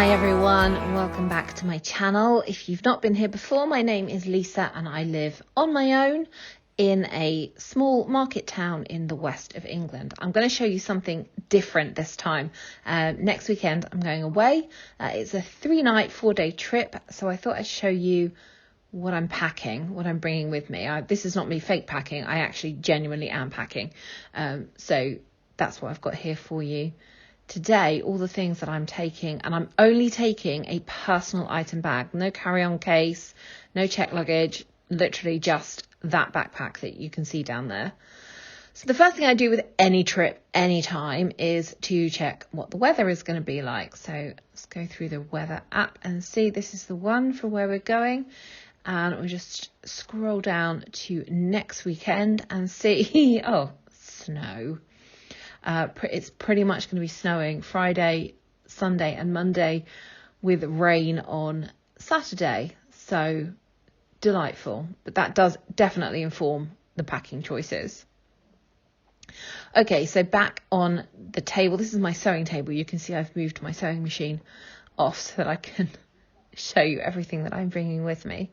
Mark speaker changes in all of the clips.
Speaker 1: Hi everyone, welcome back to my channel. If you've not been here before, my name is Lisa and I live on my own in a small market town in the west of England. I'm going to show you something different this time. Next weekend I'm going away. It's a 3-night, 4-day trip, so I thought I'd show you what I'm packing, what I'm bringing with me. This is not me fake packing, I actually genuinely am packing. So that's what I've got here for you. Today, all the things that I'm taking, and I'm only taking a personal item bag, no carry-on case, no check luggage, literally just that backpack that you can see down there. So the first thing I do with any trip, anytime, is to check what the weather is going to be like. So let's go through the weather app and see. This is the one for where we're going. And we'll just scroll down to next weekend and see, oh, snow. It's pretty much going to be snowing Friday, Sunday and Monday with rain on Saturday. So delightful. But that does definitely inform the packing choices. Okay, so back on the table. This is my sewing table. You can see I've moved my sewing machine off so that I can show you everything that I'm bringing with me.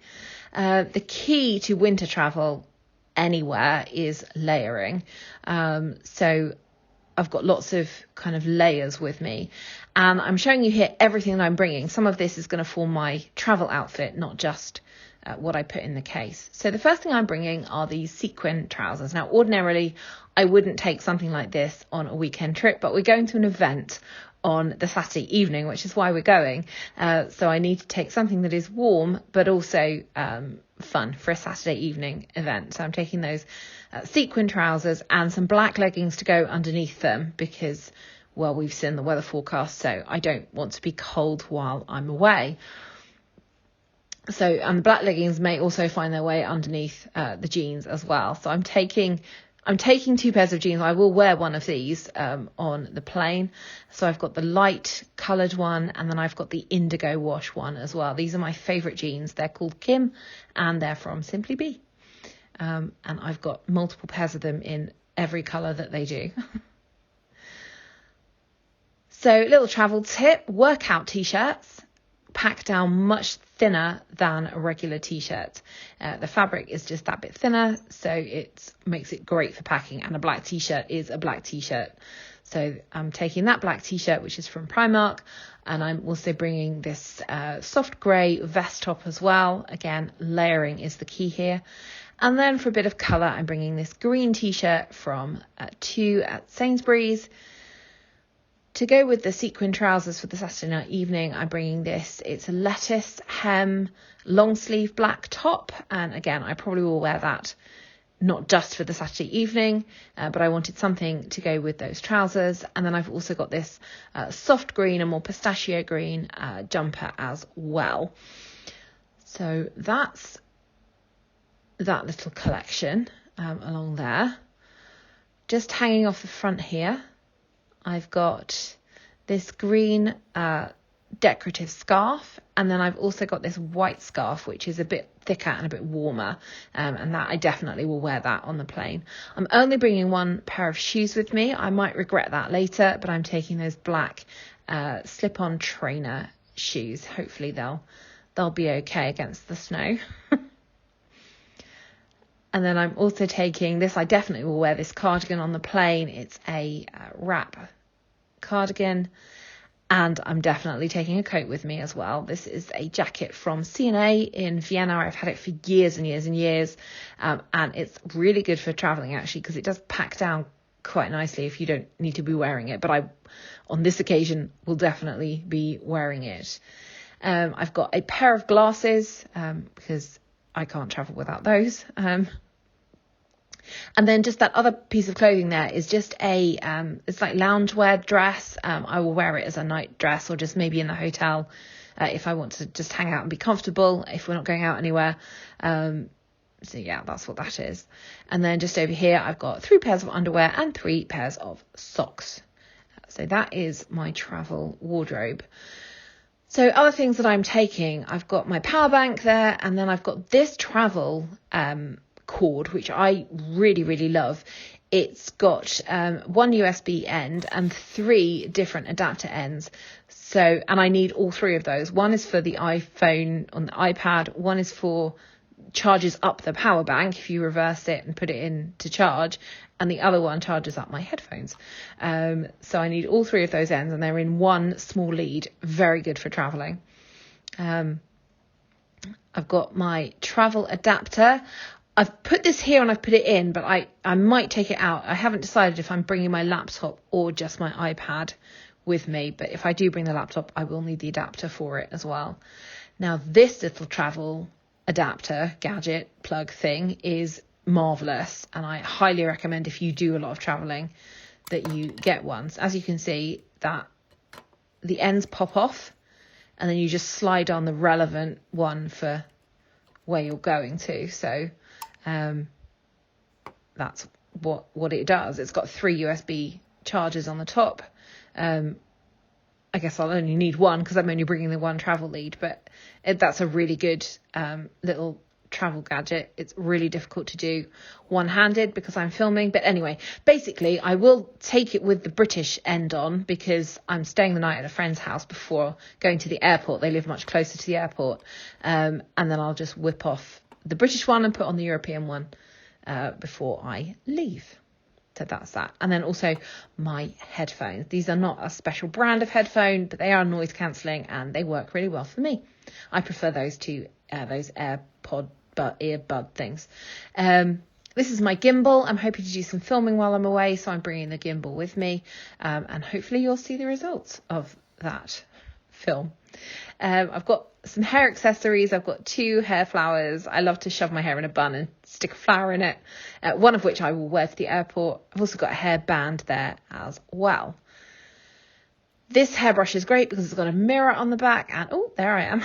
Speaker 1: The key to winter travel anywhere is layering. So I've got lots of kind of layers with me, and I'm showing you here everything that I'm bringing. Some of this is going to form my travel outfit, not just what I put in the case. So the first thing I'm bringing are these sequin trousers. Now, ordinarily, I wouldn't take something like this on a weekend trip, but we're going to an event on the Saturday evening, which is why we're going. So I need to take something that is warm, but also fun for a Saturday evening event. So I'm taking those sequin trousers and some black leggings to go underneath them because, well, we've seen the weather forecast, so I don't want to be cold while I'm away. So, and the black leggings may also find their way underneath the jeans as well. So I'm taking 2 pairs of jeans. I will wear one of these on the plane. So I've got the light coloured one, and then I've got the indigo wash one as well. These are my favourite jeans. They're called Kim, and they're from Simply Be. And I've got multiple pairs of them in every colour that they do. So, little travel tip, workout t-shirts pack down much thinner than a regular t-shirt. The fabric is just that bit thinner, so it makes it great for packing, and a black t-shirt is a black t-shirt. So I'm taking that black t-shirt, which is from Primark, and I'm also bringing this soft grey vest top as well. Again, layering is the key here. And then for a bit of colour, I'm bringing this green t-shirt from 2 at Sainsbury's. To go with the sequin trousers for the Saturday night evening, I'm bringing this. It's a lettuce hem, long sleeve black top. And again, I probably will wear that not just for the Saturday evening, but I wanted something to go with those trousers. And then I've also got this soft green and more pistachio green jumper as well. So that's that little collection along there. Just hanging off the front here, I've got this green decorative scarf, and then I've also got this white scarf, which is a bit thicker and a bit warmer, and that I definitely will wear that on the plane. I'm only bringing 1 pair of shoes with me. I might regret that later, but I'm taking those black slip-on trainer shoes. Hopefully they'll be okay against the snow. And then I'm also taking this. I definitely will wear this cardigan on the plane. It's a wrap cardigan. And I'm definitely taking a coat with me as well. This is a jacket from C&A in Vienna. I've had it for years and years and years. And it's really good for traveling, actually, because it does pack down quite nicely if you don't need to be wearing it. But I, on this occasion, will definitely be wearing it. I've got a pair of glasses because I can't travel without those. And then just that other piece of clothing there is just a, it's like loungewear dress. I will wear it as a night dress or just maybe in the hotel if I want to just hang out and be comfortable if we're not going out anywhere. So yeah, that's what that is. And then just over here, I've got 3 pairs of underwear and 3 pairs of socks. So that is my travel wardrobe. So other things that I'm taking, I've got my power bank there, and then I've got this travel cord, which I really, really love. It's got one USB end and 3 different adapter ends. So, and I need all 3 of those. One is for the iPhone on the iPad. One is for charges up the power bank if you reverse it and put it in to charge. And the other one charges up my headphones. So I need all 3 of those ends, and they're in one small lead. Very good for traveling. I've got my travel adapter. I've put this here and I've put it in, but I might take it out. I haven't decided if I'm bringing my laptop or just my iPad with me. But if I do bring the laptop, I will need the adapter for it as well. Now, this little travel adapter, gadget, plug thing is marvellous. And I highly recommend, if you do a lot of travelling, that you get one. So as you can see, that the ends pop off, and then you just slide on the relevant one for where you're going to. So that's what it does. It's got 3 USB chargers on the top. I guess I'll only need one because I'm only bringing the one travel lead, but that's a really good little travel gadget. It's really difficult to do one-handed because I'm filming. But anyway, basically, I will take it with the British end on because I'm staying the night at a friend's house before going to the airport. They live much closer to the airport. And then I'll just whip off the British one and put on the European one before I leave. So that's that. And then also my headphones. These are not a special brand of headphone, but they are noise cancelling and they work really well for me. I prefer those to those AirPod earbud things. This is my gimbal. I'm hoping to do some filming while I'm away, so I'm bringing the gimbal with me. And hopefully you'll see the results of that film. I've got some hair accessories. I've got 2 hair flowers. I love to shove my hair in a bun and stick a flower in it, one of which I will wear to the airport. I've also got a hair band there as well. This hairbrush is great because it's got a mirror on the back, and oh, there I am.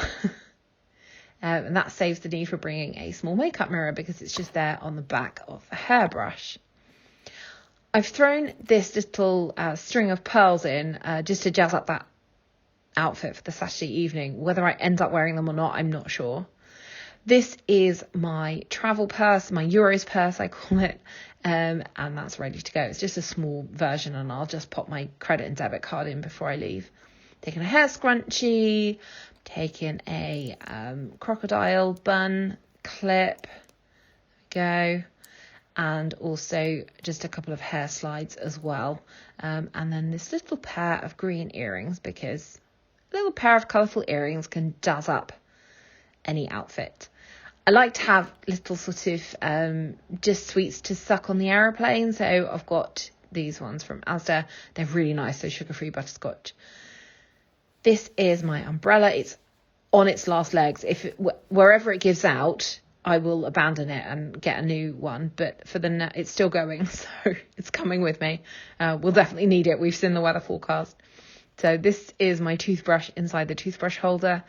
Speaker 1: And that saves the need for bringing a small makeup mirror because it's just there on the back of the hairbrush. I've thrown this little string of pearls in just to jazz up that outfit for the Saturday evening. Whether I end up wearing them or not, I'm not sure. This is my travel purse, my Euros purse, I call it, and that's ready to go. It's just a small version, and I'll just pop my credit and debit card in before I leave. Taking a hair scrunchie, taking a crocodile bun clip, there we go, and also just a couple of hair slides as well, and then this little pair of green earrings, because a little pair of colourful earrings can jazz up any outfit. I like to have little sort of just sweets to suck on the aeroplane. So I've got these ones from Asda. They're really nice. So sugar-free butterscotch. This is my umbrella. It's on its last legs. Wherever it gives out, I will abandon it and get a new one. But for it's still going. So it's coming with me. We'll definitely need it. We've seen the weather forecast. So this is my toothbrush inside the toothbrush holder.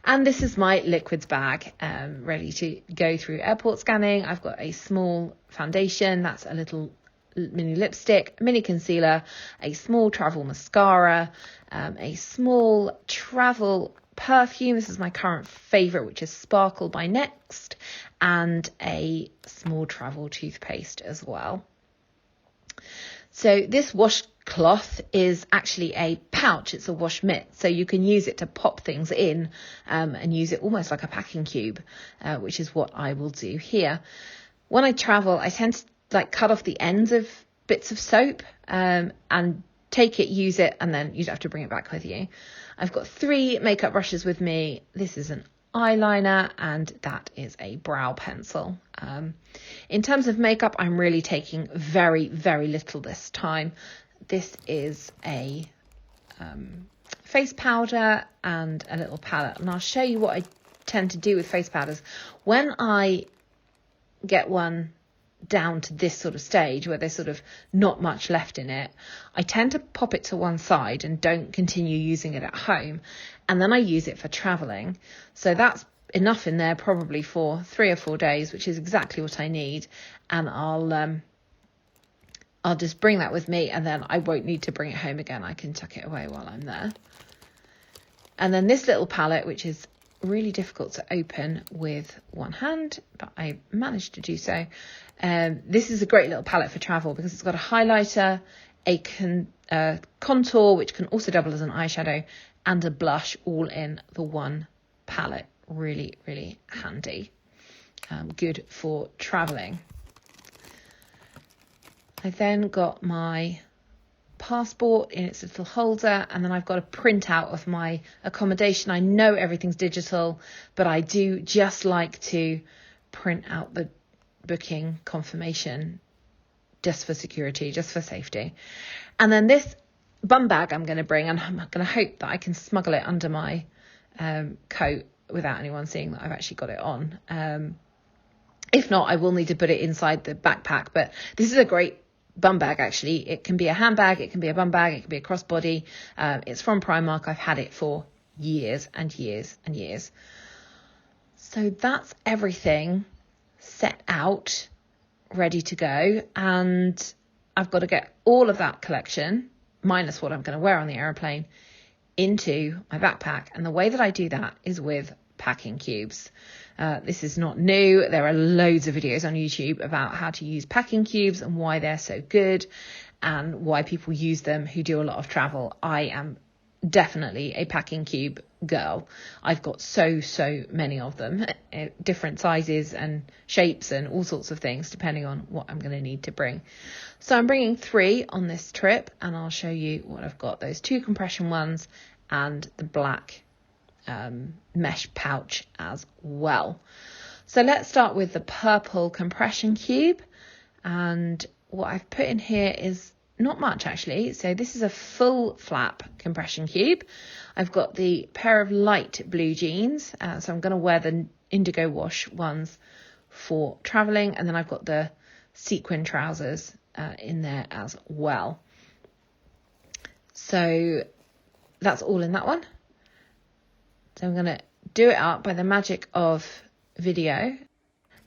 Speaker 1: And this is my liquids bag, ready to go through airport scanning. I've got a small foundation. That's a little mini lipstick, mini concealer, a small travel mascara, a small travel perfume. This is my current favourite, which is Sparkle by Next, and a small travel toothpaste as well. So this washcloth is actually a pouch. It's a wash mitt. So you can use it to pop things in and use it almost like a packing cube, which is what I will do here. When I travel, I tend to cut off the ends of bits of soap and take it, use it, and then you'd have to bring it back with you. I've got 3 makeup brushes with me. This is an eyeliner and that is a brow pencil. In terms of makeup, I'm really taking very, very little this time. This is a face powder and a little palette, and I'll show you what I tend to do with face powders. When I get one down to this sort of stage where there's sort of not much left in it, I tend to pop it to one side and don't continue using it at home, and then I use it for traveling. So that's enough in there probably for 3 or 4 days, which is exactly what I need, and I'll just bring that with me, and then I won't need to bring it home again. I can tuck it away while I'm there. And then this little palette, which is really difficult to open with one hand, but I managed to do so. This is a great little palette for travel because it's got a highlighter, a contour, which can also double as an eyeshadow, and a blush all in the one palette. Really, really handy. Good for traveling. I then got my passport in its little holder, and then I've got a printout of my accommodation. I know everything's digital, but I do just like to print out the booking confirmation just for security, just for safety. And then this bum bag I'm going to bring, and I'm going to hope that I can smuggle it under my coat without anyone seeing that I've actually got it on. If not, I will need to put it inside the backpack, but this is a great bum bag. Actually, it can be a handbag, it can be a bum bag, it can be a crossbody. It's from Primark. I've had it for years and years and years. So that's everything set out, ready to go, and I've got to get all of that collection, minus what I'm going to wear on the aeroplane, into my backpack. And the way that I do that is with packing cubes. This is not new. There are loads of videos on YouTube about how to use packing cubes and why they're so good and why people use them who do a lot of travel. I am definitely a packing cube girl. I've got so many of them, different sizes and shapes and all sorts of things depending on what I'm going to need to bring. So I'm bringing 3 on this trip, and I'll show you what I've got. Those 2 compression ones and the black mesh pouch as well. So let's start with the purple compression cube, and what I've put in here is not much actually. So this is a full flap compression cube. I've got the pair of light blue jeans, so I'm going to wear the indigo wash ones for traveling, and then I've got the sequin trousers in there as well. So that's all in that one. So I'm going to do it up by the magic of video.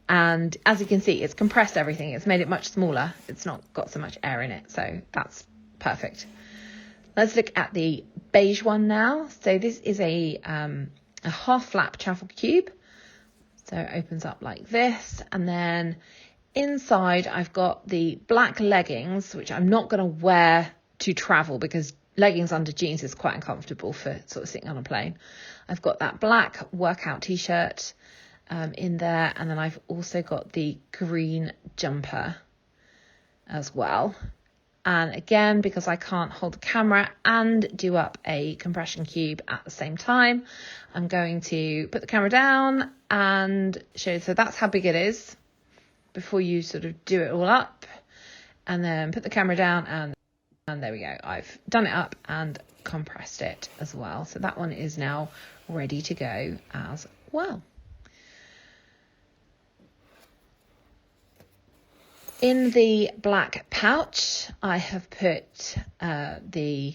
Speaker 1: And as you can see, it's compressed everything. It's made it much smaller. It's not got so much air in it. So that's perfect. Let's look at the beige one now. So this is a half flap travel cube. So it opens up like this. And then inside I've got the black leggings, which I'm not going to wear to travel because leggings under jeans is quite uncomfortable for sort of sitting on a plane. I've got that black workout t-shirt in there, and then I've also got the green jumper as well. And again, because I can't hold the camera and do up a compression cube at the same time, I'm going to put the camera down and show you. So that's how big it is before you sort of do it all up, and then put the camera down, and there we go. I've done it up and compressed it as well. So that one is now ready to go as well. In the black pouch, I have put the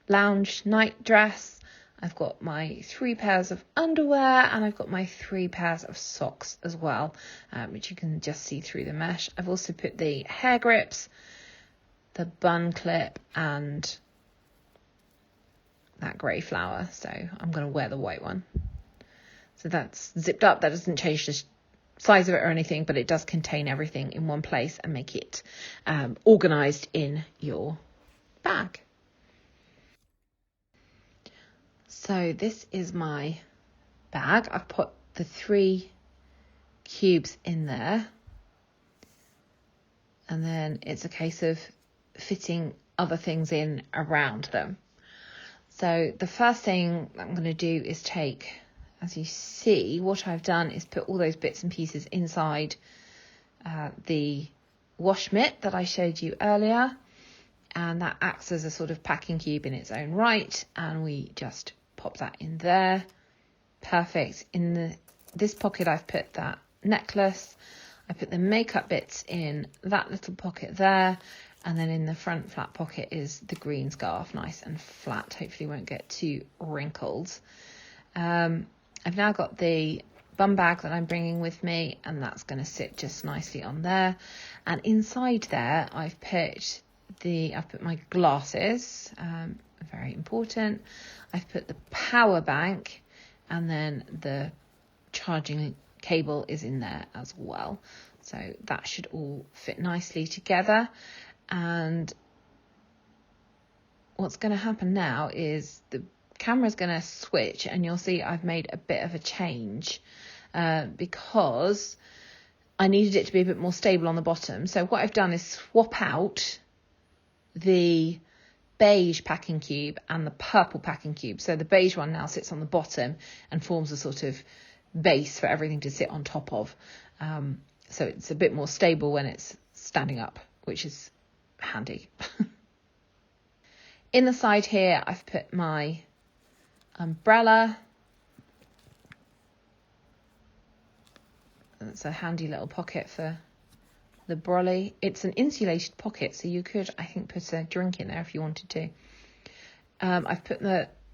Speaker 1: lounge night dress. I've got my 3 pairs of underwear, and I've got my 3 pairs of socks as well, which you can just see through the mesh. I've also put the hair grips, the bun clip, and that grey flower. So I'm going to wear the white one. So that's zipped up. That doesn't change the size of it or anything, but it does contain everything in one place and make it organised in your bag. So this is my bag. I've put the 3 cubes in there, and then it's a case of fitting other things in around them. So the first thing I'm going to do is take, as you see, what I've done is put all those bits and pieces inside the wash mitt that I showed you earlier, and that acts as a sort of packing cube in its own right, and we just pop that in there. Perfect. In this pocket I've put that necklace. I put the makeup bits in that little pocket there, and then in the front flat pocket is the green scarf, nice and flat, hopefully won't get too wrinkled. I've now got the bum bag that I'm bringing with me, and that's going to sit just nicely on there. And inside there I've put my glasses, very important. I've put the power bank, and then the charging cable is in there as well. So that should all fit nicely together. And what's going to happen now is the camera's going to switch, and you'll see I've made a bit of a change because I needed it to be a bit more stable on the bottom. So what I've done is swap out the beige packing cube and the purple packing cube. So the beige one now sits on the bottom and forms a sort of base for everything to sit on top of. So it's a bit more stable when it's standing up, which is handy. In the side here, I've put my umbrella. It's a handy little pocket for the brolly. It's an insulated pocket, so you could, I think, put a drink in there if you wanted to. I've put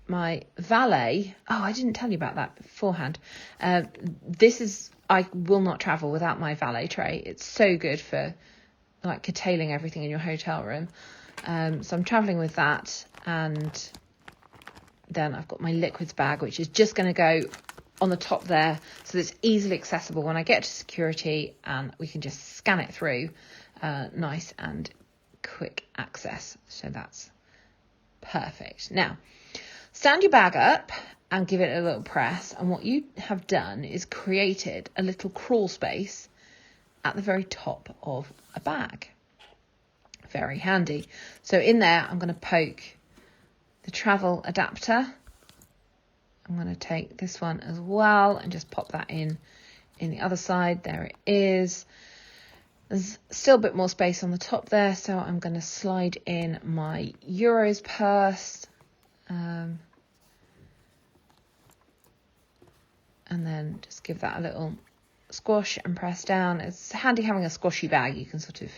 Speaker 1: my valet. Oh, I didn't tell you about that beforehand. I will not travel without my valet tray. It's so good for like curtailing everything in your hotel room. So I'm traveling with that, and then I've got my liquids bag, which is just going to go on the top there, so it's easily accessible when I get to security, and we can just scan it through. Nice and quick access. So that's perfect. Now, stand your bag up and give it a little press. And what you have done is created a little crawl space at the very top of a bag. Very handy. So in there, I'm going to poke the travel adapter. I'm going to take this one as well and just pop that in the other side. There it is. There's still a bit more space on the top there, so I'm going to slide in my Euros purse. And then just give that a little squash and press down. It's handy having a squashy bag. You can sort of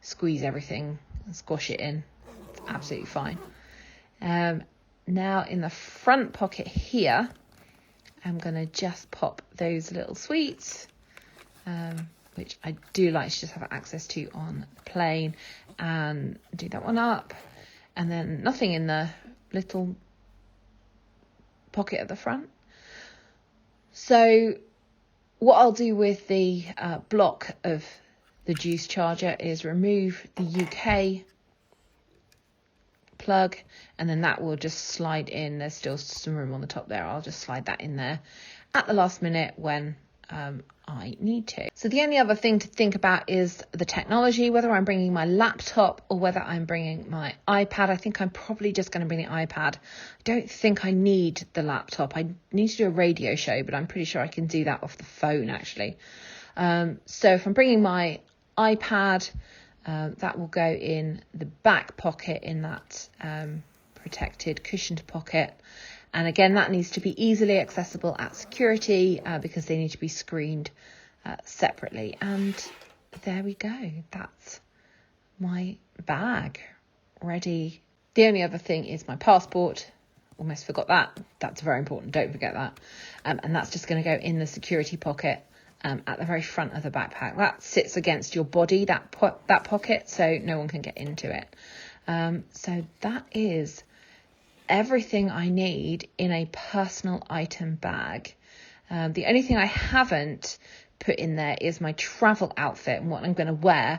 Speaker 1: squeeze everything and squash it in. It's absolutely fine. Now in the front pocket here, I'm going to just pop those little sweets, which I do like to just have access to on the plane, and do that one up. And then nothing in the little pocket at the front. So what I'll do with the block of the juice charger is remove the UK plug, and then that will just slide in. There's still some room on the top there. I'll just slide that in there at the last minute when I need to. So the only other thing to think about is the technology, whether I'm bringing my laptop or whether I'm bringing my iPad. I think I'm probably just going to bring the iPad. I don't think I need the laptop. I need to do a radio show, but I'm pretty sure I can do that off the phone actually. So if I'm bringing my iPad, that will go in the back pocket in that protected cushioned pocket. And again, that needs to be easily accessible at security because they need to be screened separately. And there we go. That's my bag ready. The only other thing is my passport. Almost forgot that. That's very important. Don't forget that. And that's just going to go in the security pocket at the very front of the backpack. That sits against your body, that pocket, so no one can get into it. So that is everything I need in a personal item bag. The only thing I haven't put in there is my travel outfit and what I'm going to wear,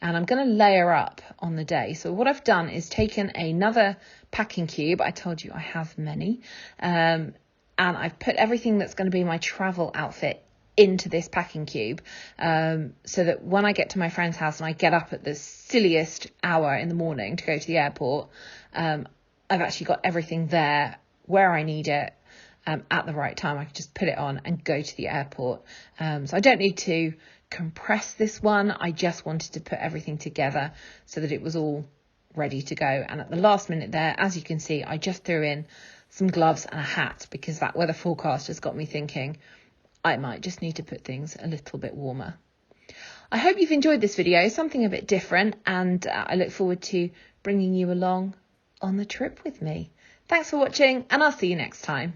Speaker 1: and I'm going to layer up on the day. So what I've done is taken another packing cube. I told you I have many, and I've put everything that's going to be my travel outfit into this packing cube, so that when I get to my friend's house and I get up at the silliest hour in the morning to go to the airport, I've actually got everything there where I need it at the right time. I can just put it on and go to the airport. So I don't need to compress this one. I just wanted to put everything together so that it was all ready to go. And at the last minute there, as you can see, I just threw in some gloves and a hat because that weather forecast has got me thinking I might just need to put things a little bit warmer. I hope you've enjoyed this video, something a bit different, and I look forward to bringing you along on the trip with me. Thanks for watching, and I'll see you next time.